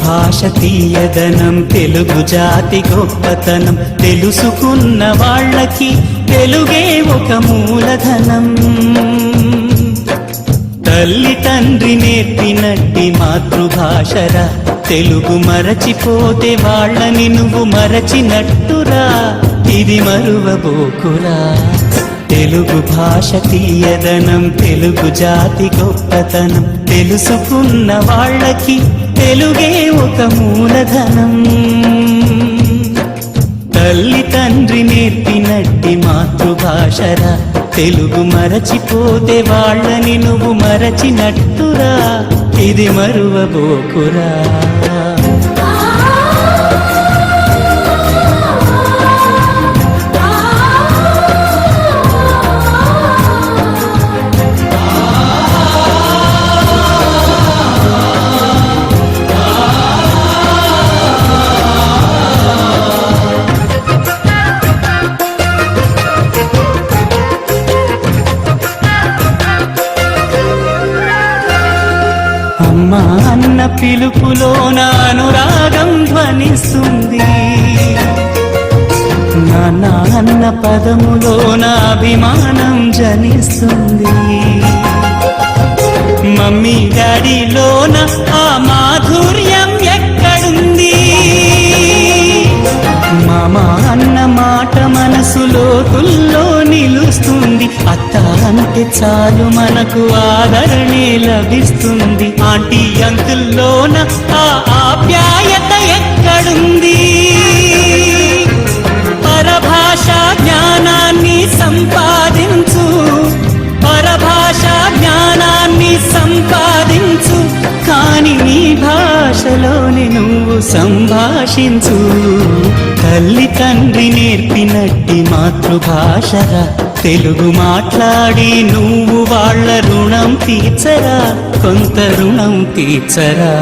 భాష తీయదనం, తెలుగు జాతి గొప్పతనం, తెలుసుకున్న వాళ్ళకి తెలుగే ఒక మూలధనం. తల్లి తండ్రి నేర్పినట్టి మాతృభాషరా, తెలుగు మరచిపోతే వాళ్ళని నువ్వు మరచినట్టురా, ఇది మరువబోకురా. తెలుగు భాష తీయదనం, తెలుగు జాతి గొప్పతనం, తెలుసుకున్న వాళ్ళకి తెలుగే ఒక మూలధనం. తల్లి తండ్రి నేర్పినట్టి మాతృభాషరా, తెలుగు మరచిపోతే వాళ్ళని నువ్వు మరచినట్టురా, ఇది మరువబోకురా. అమ్మా అన్న పిలుపులోన అనురాగం ధ్వనిస్తుంది, నాన్న అన్న పదములోన అభిమానం జనిస్తుంది. మమ్మీ డాడీలోన ఆ మాధుర్యం ఎక్కడుంది? మామ అన్న మాట మనసులో తుల్లో నిలుస్తుంది. అత్త అంటే చాలు మనకు ఆదరణే లభిస్తుంది. ఆంటీ అంకుల్లోన ఆ ఆప్యాయత ఎక్కడుంది? పరభాషా జ్ఞానాన్ని సంపాదించు, పరభాషా జ్ఞానాన్ని సంపాదించు, కాని నీ భాషలోని నువ్వు సంభాషించు. తల్లి తండ్రి నేర్పినట్టి మాతృభాషరా, తెలుగు మాట్లాడి నువ్వు వాళ్ళ రుణం తీర్చరా, కొంత రుణం తీర్చరా.